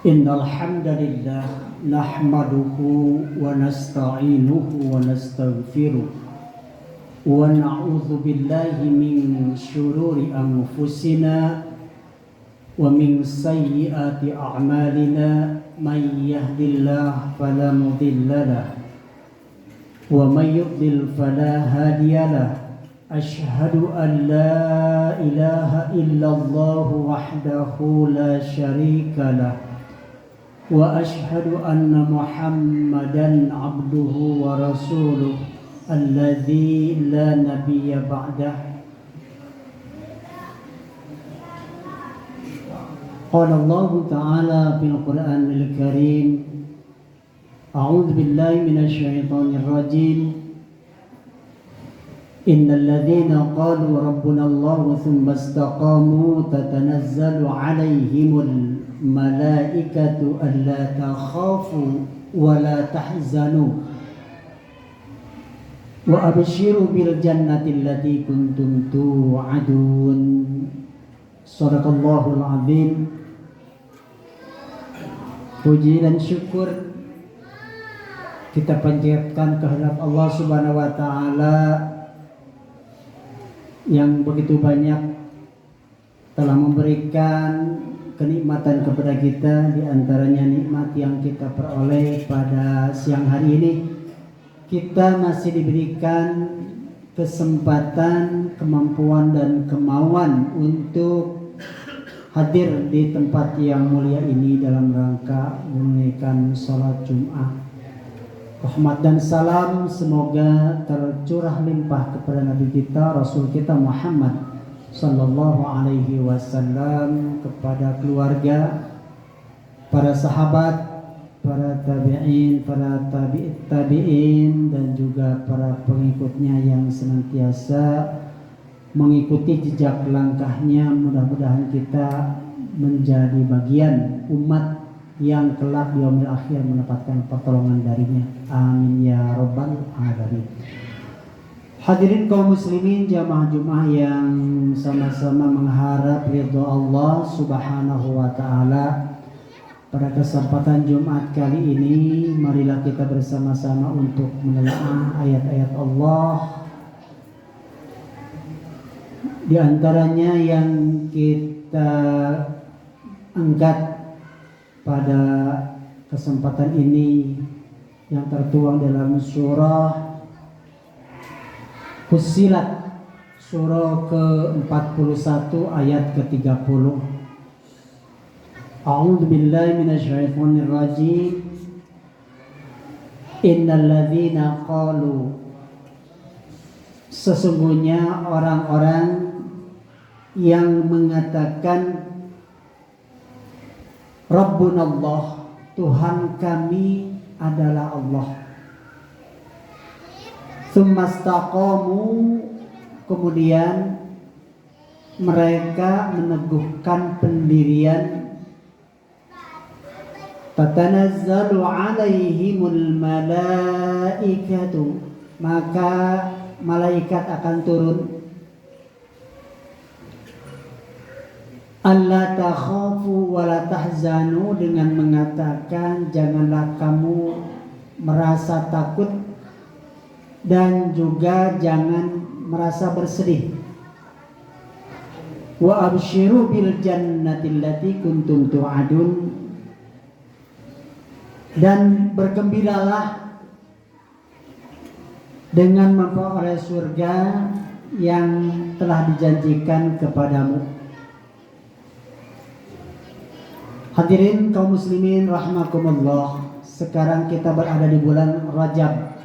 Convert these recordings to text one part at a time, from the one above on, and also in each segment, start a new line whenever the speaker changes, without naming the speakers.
Innal hamdalillah nahmaduhu wa nasta'inuhu wa nastaghfiruh wa na'udzu billahi min syururi anfusina wa min sayyiati a'malina may yahdihillahu fala mudilla lahu wa may yudlil fala hadiya lahu. Ashhadu an la ilaha illallah wahdahu la syarika lah wa ashhadu anna Muhammadan abduhu wa rasuluh alladzi la nabiyya ba'dah. Qala Allah ta'ala fil Qur'anil Karim, a'udzu billahi minasy syaithanir rajim. Innal ladzina qalu rabbuna Allah tsumma istaqamu tatanazzalu 'alaihimul malaikatu alla takhafu wa la tahzanu wa abshiru bil jannati allati kuntum tu'adun. Shadaqallahul azim. Puji dan syukur kita panjatkan kehadirat Allah Subhanahu wa taala yang begitu banyak telah memberikan kenikmatan kepada kita, di antaranya nikmat yang kita peroleh pada siang hari ini. Kita masih diberikan kesempatan, kemampuan dan kemauan untuk hadir di tempat yang mulia ini dalam rangka menunaikan salat Jumat. Rahmat dan salam semoga tercurah limpah kepada Nabi kita, Rasul kita Muhammad sallallahu alaihi wasallam, kepada keluarga, para sahabat, para tabi'in, para tabi'in dan juga para pengikutnya yang senantiasa mengikuti jejak langkahnya. Mudah-mudahan kita menjadi bagian umat yang kelak di yaumil akhir mendapatkan pertolongan darinya. Amin ya rabbal alamin. Hadirin kaum muslimin jamaah Jumat yang sama-sama mengharap ridha Allah Subhanahu wa taala, pada kesempatan Jumat kali ini marilah kita bersama-sama untuk menelaah ayat-ayat Allah. Di antaranya yang kita angkat pada kesempatan ini yang tertuang dalam surah Fussilat, surah ke-41 ayat ke-30. A'udzu billahi minasyaitonir rajim. Innal ladzina qalu, sesungguhnya orang-orang yang mengatakan Rabbuna Allah, Tuhan kami adalah Allah. Tsumastaqamu, kemudian mereka meneguhkan pendirian. Tatanazzalu 'alaihimul malaikatu, maka malaikat akan turun. Alla takhafu wa la tahzanu, dengan mengatakan janganlah kamu merasa takut dan juga jangan merasa bersedih. Wa abshiru bil jannati allati kuntum tu'adun, dan bergembiralah dengan memperoleh surga yang telah dijanjikan kepadamu. Hadirin kaum muslimin rahimakumullah, sekarang kita berada di bulan Rajab.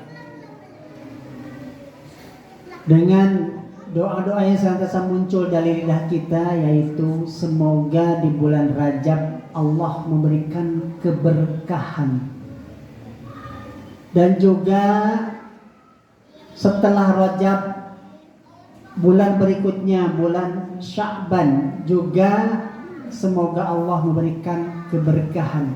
Dengan doa-doa yang senantiasa muncul dari lidah kita, yaitu semoga di bulan Rajab Allah memberikan keberkahan. Dan juga setelah Rajab, bulan berikutnya, bulan Sya'ban, juga semoga Allah memberikan keberkahan.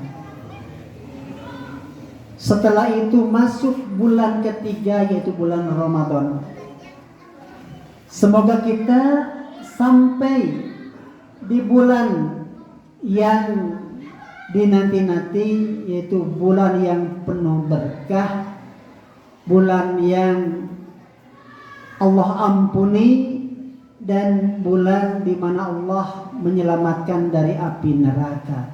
Setelah itu masuk bulan ketiga, yaitu bulan Ramadan. Semoga kita sampai di bulan yang dinanti-nanti, yaitu bulan yang penuh berkah, bulan yang Allah ampuni, dan bulan di mana Allah menyelamatkan dari api neraka.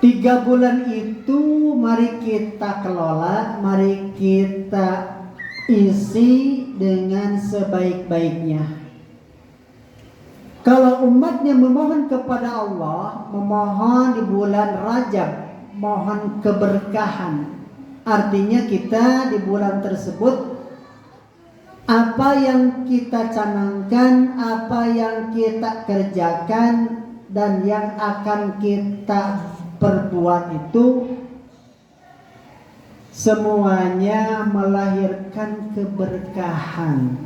3 bulan itu mari kita kelola, mari kita isi dengan sebaik-baiknya. Kalau umatnya memohon kepada Allah, memohon di bulan Rajab, mohon keberkahan. Artinya kita di bulan tersebut, apa yang kita canangkan, apa yang kita kerjakan, dan yang akan kita perbuat itu semuanya melahirkan keberkahan.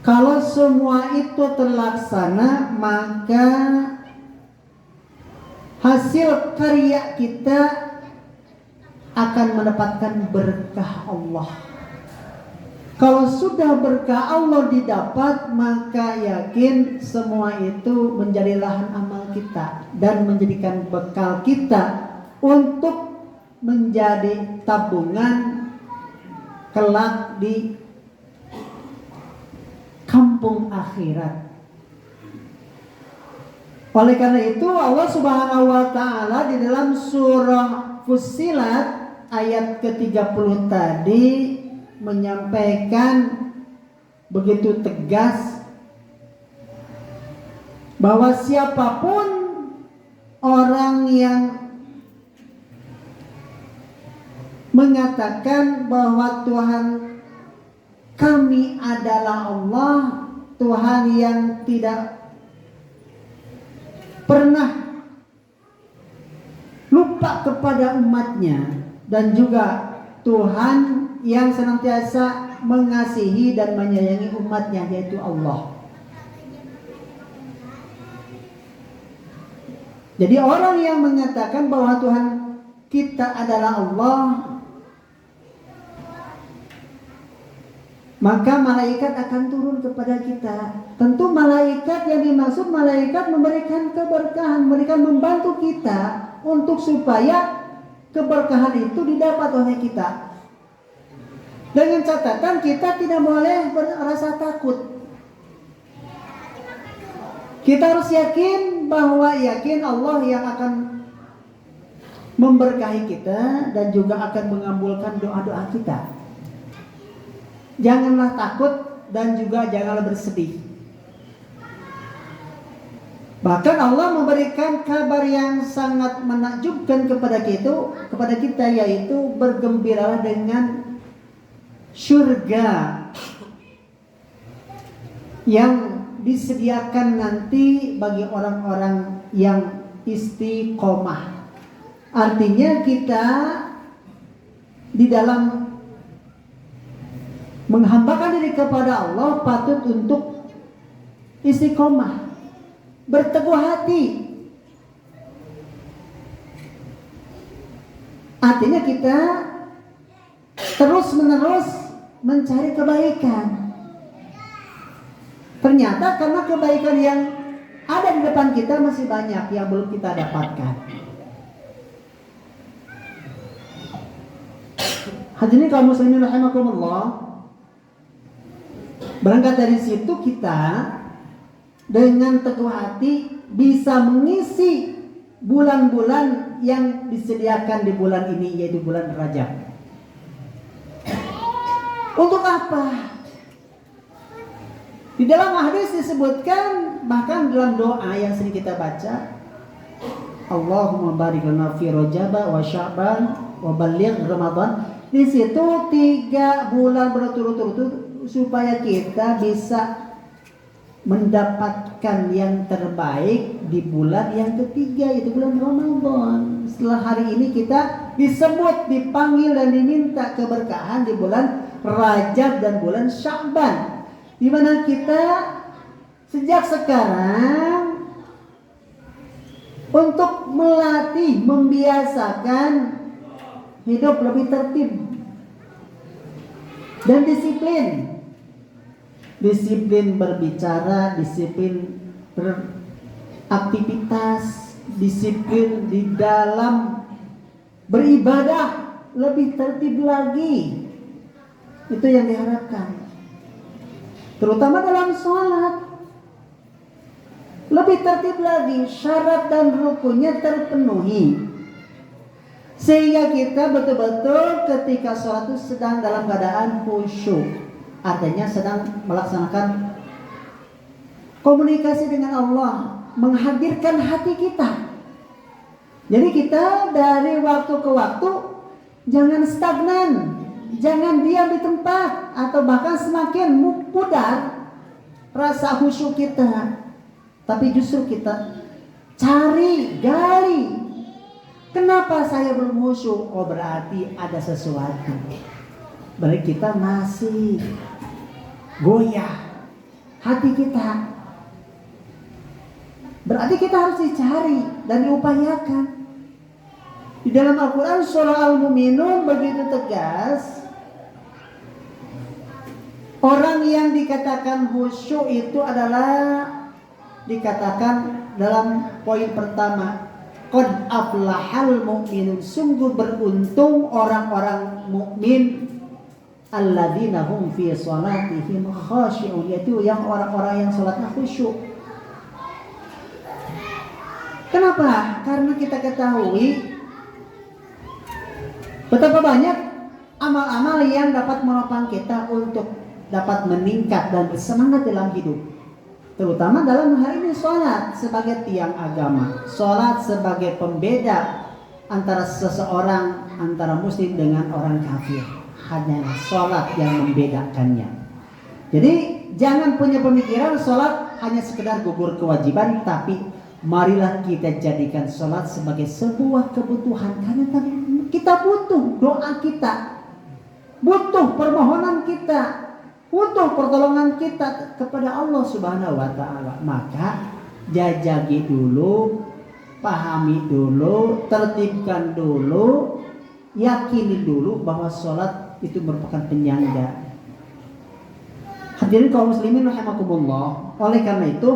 Kalau semua itu terlaksana, maka hasil karya kita akan mendapatkan berkah Allah. Kalau sudah berkah Allah didapat, maka yakin semua itu menjadi lahan amal kita dan menjadikan bekal kita untuk menjadi tabungan kelak di kampung akhirat. Oleh karena itu Allah Subhanahu wa taala di dalam surah Fussilat ayat ke-30 tadi menyampaikan begitu tegas bahwa siapapun orang yang mengatakan bahwa Tuhan kami adalah Allah, Tuhan yang tidak pernah lupa kepada umatnya, dan juga Tuhan yang senantiasa mengasihi dan menyayangi umatnya, yaitu Allah. Jadi orang yang mengatakan bahwa Tuhan kita adalah Allah, maka malaikat akan turun kepada kita. Tentu malaikat yang dimaksud, malaikat memberikan keberkahan, memberikan membantu kita untuk supaya keberkahan itu didapat oleh kita. Dengan catatan kita tidak boleh merasa takut. Kita harus yakin bahwa Allah yang akan memberkahi kita dan juga akan mengabulkan doa-doa kita. Janganlah takut dan juga janganlah bersedih. Bahkan Allah memberikan kabar yang sangat menakjubkan kepada kita, yaitu bergembiralah dengan surga yang disediakan nanti bagi orang-orang yang istiqomah. Artinya kita di dalam menghambakan diri kepada Allah patut untuk istiqomah, berteguh hati. Artinya kita terus-menerus mencari kebaikan. Ternyata karena kebaikan yang ada di depan kita masih banyak yang belum kita dapatkan. Hadirin kaum muslimin rahimakumullah. Berangkat dari situ kita dengan teguh hati bisa mengisi bulan-bulan yang disediakan di bulan ini, yaitu bulan Rajab. Untuk apa? Di dalam hadis disebutkan, bahkan dalam doa yang sering kita baca, Allahumma barik lana fi Rajab wa Sya'ban wa balligh Ramadan. Di situ 3 bulan berturut-turut supaya kita bisa mendapatkan yang terbaik di bulan yang ketiga, yaitu bulan Ramadan. Setelah hari ini kita disebut, dipanggil dan diminta keberkahan di bulan Rajab dan bulan Sya'ban, di mana kita sejak sekarang untuk melatih, membiasakan hidup lebih tertib dan disiplin. Disiplin berbicara, disiplin beraktivitas, disiplin di dalam beribadah, lebih tertib lagi. Itu yang diharapkan. Terutama dalam sholat. Lebih tertib lagi, syarat dan rukunnya terpenuhi. Sehingga kita betul-betul ketika sholat itu sedang dalam keadaan khusyuk. Artinya sedang melaksanakan komunikasi dengan Allah, menghadirkan hati kita. Jadi kita dari waktu ke waktu jangan stagnan, jangan diam di tempat, atau bahkan semakin pudar rasa khusyuk kita. Tapi justru kita cari, gali. Kenapa saya belum khusyuk? Oh, berarti ada sesuatu. Berarti kita masih goyah hati kita. Berarti kita harus dicari dan diupayakan. Di dalam Al-Quran surah Al-Mu'minun begitu tegas. Orang yang dikatakan khusyuk itu adalah dikatakan dalam poin pertama, qad aflahal mu'minun, sungguh beruntung orang-orang mukmin, alladzina hum fi shalatihim khashi'un, yaitu yang orang-orang yang salatnya khusyuk. Kenapa? Karena kita ketahui betapa banyak amal-amal yang dapat menopang kita untuk dapat meningkat dan bersemangat dalam hidup. Terutama dalam hal ini sholat sebagai tiang agama. Sholat sebagai pembeda antara seseorang, antara muslim dengan orang kafir. Hanya sholat yang membedakannya. Jadi jangan punya pemikiran sholat hanya sekedar gugur kewajiban. Tapi marilah kita jadikan sholat sebagai sebuah kebutuhan. Karena kita butuh doa kita, butuh permohonan kita, butuh pertolongan kita kepada Allah Subhanahu wa Ta'ala. Maka jajaki dulu, pahami dulu, tertibkan dulu, yakini dulu bahwa sholat itu merupakan penyangga. Hadirin kaum muslimin rahimakumullah. Oleh karena itu,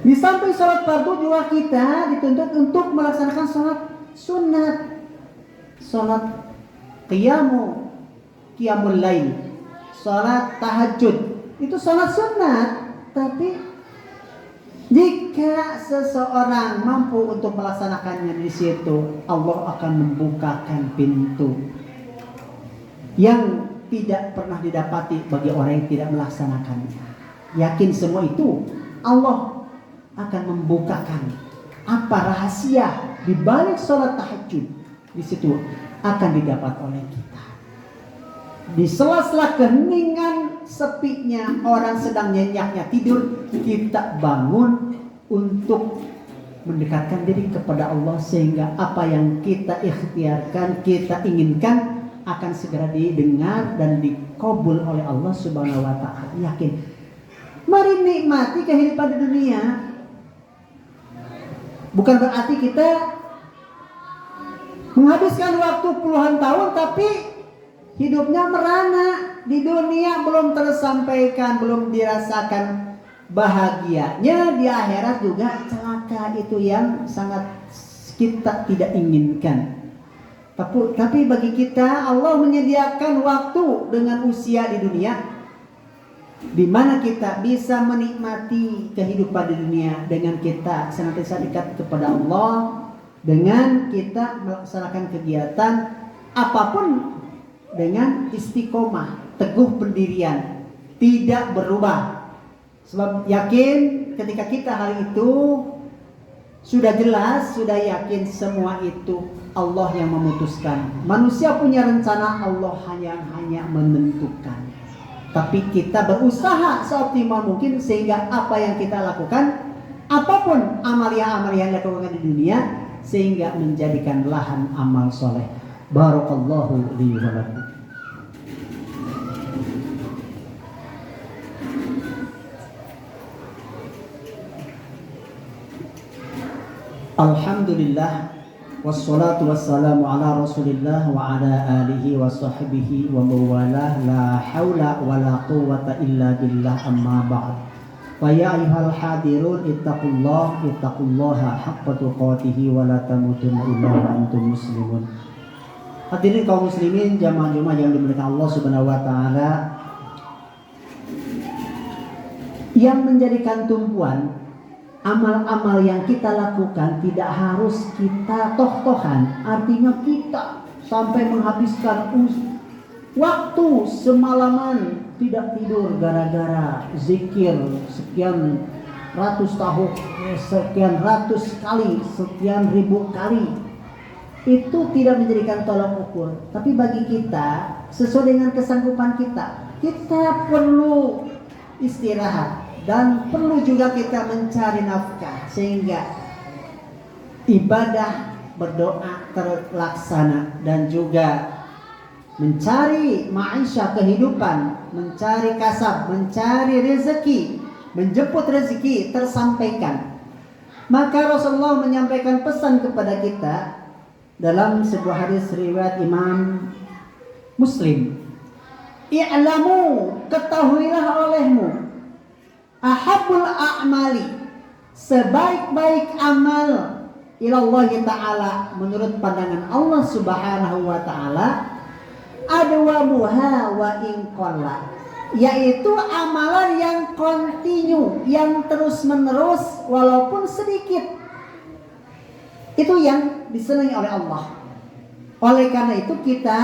di samping sholat fardu juga kita dituntut untuk melaksanakan sholat sunat, sholat qiyamul lail, salat tahajud. Itu salat sunat. Tapi jika seseorang mampu untuk melaksanakannya di situ, Allah akan membukakan pintu yang tidak pernah didapati bagi orang yang tidak melaksanakannya. Yakin semua itu, Allah akan membukakan apa rahasia di balik salat tahajud. Di situ akan didapat oleh kita. Di sela-sela keheningan sepinya orang sedang nyenyaknya tidur, kita bangun untuk mendekatkan diri kepada Allah, sehingga apa yang kita ikhtiarkan, kita inginkan akan segera didengar dan dikabul oleh Allah Subhanahu wa Ta'ala. Yakin. Mari nikmati kehidupan di dunia. Bukan berarti kita menghabiskan waktu puluhan tahun tapi hidupnya merana di dunia, belum tersampaikan, belum dirasakan bahagianya. Di akhirat juga celaka. Itu yang sangat kita tidak inginkan. Tapi bagi kita Allah menyediakan waktu dengan usia di dunia, di mana kita bisa menikmati kehidupan di dunia dengan kita senantiasa dekat kepada Allah, dengan kita melaksanakan kegiatan apapun dengan istiqomah, teguh pendirian, tidak berubah. Sebab yakin ketika kita hari itu sudah jelas, sudah yakin semua itu Allah yang memutuskan. Manusia punya rencana, Allah hanya menentukan. Tapi kita berusaha seoptimal mungkin sehingga apa yang kita lakukan, apapun amalia-amalia yang dilakukan di dunia, sehingga menjadikan lahan amal soleh. Barakallahu li wa lakum. Alhamdulillah, wassalatu wassalamu ala Rasulillah wa ala alihi wa sahbihi wa mawalah, la haula wa la quwwata illa billah, amma ba'd. Wa ya ayyuhal hadirun ittaqullaha haqqa tuqatih wa la tamutunna illa wa antum muslimun. Hadirin kaum muslimin, jamaah Jumat yang dimuliakan Allah Subhanahu wa taala, yang menjadikan tumpuan amal-amal yang kita lakukan tidak harus kita toh-tohan. Artinya kita sampai menghabiskan waktu semalaman tidak tidur gara-gara zikir sekian ratus tahun, sekian ratus kali, sekian ribu kali. Itu tidak menjadikan tolak ukur. Tapi bagi kita, sesuai dengan kesanggupan kita, kita perlu istirahat. Dan perlu juga kita mencari nafkah sehingga ibadah berdoa terlaksana, dan juga mencari maisha kehidupan, mencari kasab, mencari rezeki, menjemput rezeki tersampaikan. Maka Rasulullah menyampaikan pesan kepada kita dalam sebuah hadis riwayat Imam Muslim. I'lamu, ketahuilah olehmu, ahabul a'mali, sebaik-baik amal ilallah ta'ala, menurut pandangan Allah Subhanahu wa ta'ala, adwamuha wa in qalla, yaitu amalan yang kontinu, yang terus-menerus walaupun sedikit. Itu yang disenangi oleh Allah. Oleh karena itu kita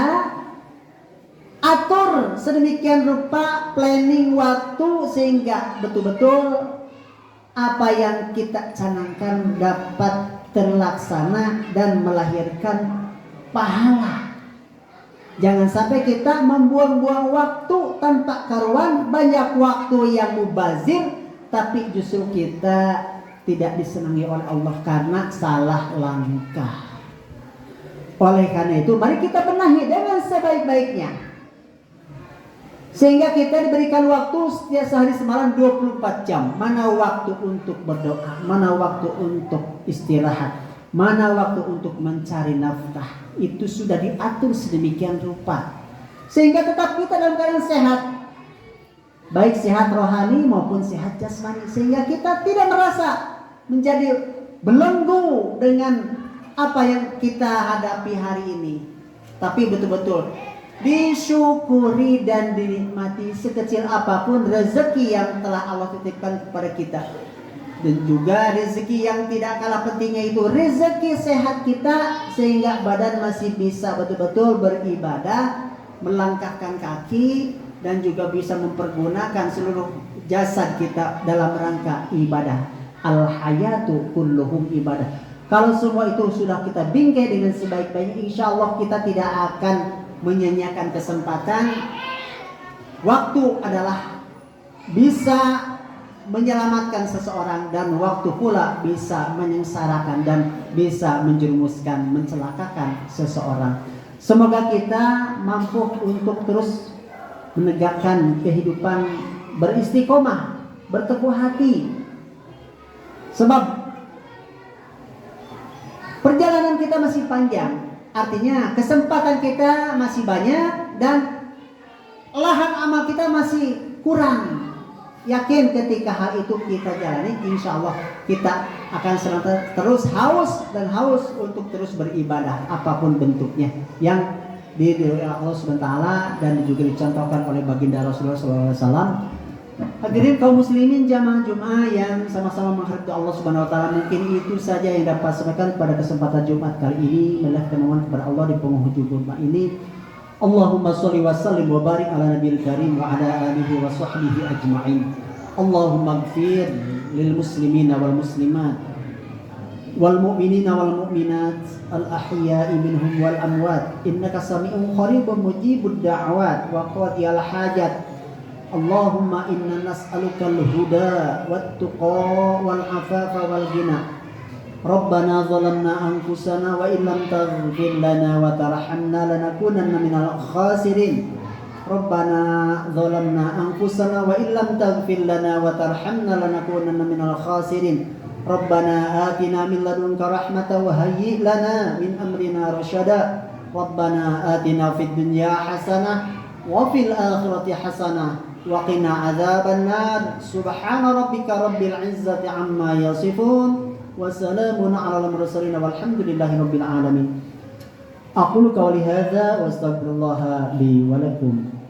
atur sedemikian rupa planning waktu sehingga betul-betul apa yang kita canangkan dapat terlaksana dan melahirkan pahala. Jangan sampai kita membuang-buang waktu tanpa karuan, banyak waktu yang mubazir, tapi justru kita tidak disenangi oleh Allah karena salah langkah. Oleh karena itu mari kita benahi dengan sebaik-baiknya, sehingga kita diberikan waktu setiap sehari semalam 24 jam. Mana waktu untuk berdoa, mana waktu untuk istirahat, mana waktu untuk mencari nafkah. Itu sudah diatur sedemikian rupa sehingga tetap kita dalam keadaan sehat, baik sehat rohani maupun sehat jasmani, sehingga kita tidak merasa menjadi belenggu dengan apa yang kita hadapi hari ini, tapi betul-betul disyukuri dan dinikmati sekecil apapun rezeki yang telah Allah titipkan kepada kita. Dan juga rezeki yang tidak kalah pentingnya itu rezeki sehat kita, sehingga badan masih bisa betul-betul beribadah, melangkahkan kaki, dan juga bisa mempergunakan seluruh jasad kita dalam rangka ibadah. Al-hayatu kulluhum ibadah. Kalau semua itu sudah kita bingkai dengan sebaik-baiknya, insya Allah kita tidak akan menyanyiakan kesempatan. Waktu adalah bisa menyelamatkan seseorang, dan waktu pula bisa menyengsarakan dan bisa menjerumuskan, mencelakakan seseorang. Semoga kita mampu untuk terus menegakkan kehidupan beristiqomah, berteguh hati, sebab perjalanan kita masih panjang. Artinya kesempatan kita masih banyak dan lahan amal kita masih kurang. Yakin ketika hal itu kita jalani, insya Allah kita akan terus haus untuk terus beribadah apapun bentuknya yang diridhoi Allah Subhanahu wa taala dan juga dicontohkan oleh baginda Rasulullah SAW. Hadirin kaum muslimin jamaah Jumat yang sama-sama menghargai Allah Subhanahu wa taala, mungkin itu saja yang dapat sampaikan pada kesempatan Jumat kali ini. Melahirkan mohon kepada Allah di penghujung Jumat ini. Allahumma sholli wa sallim wa barik ala nabiyil karim wa ala alihi wa sahbihi ajma'in. Allahumma ighfir lil muslimina wal muslimat wal mu'minina wal mu'minat al ahya'i minhum wal amwat innaka sami'un qaribun mujibud da'wat wa qadiyal hajat. Allahumma inna nas'aluka al-huda wat tuqa wal afafa wal ghina. Rabbana zalamna anfusana wa illam taghfir lana wa tarhamna lanakunanna minal khasirin. Rabbana zalamna anfusana wa illam taghfir lana wa tarhamna lanakunanna minal khasirin. Rabbana atina min ladunka rahmatan wa hayyi lana min amrina rasyada. Rabbana atina fid dunya hasanah wa fil akhirati hasanah wa qina adzabannar. Subhana rabbika rabbil izzati amma yasifun wa salamun 'alal mursalin walhamdulillahi rabbil alamin. Aqulu qawli hadza wa astaghfirullah li wa lakum.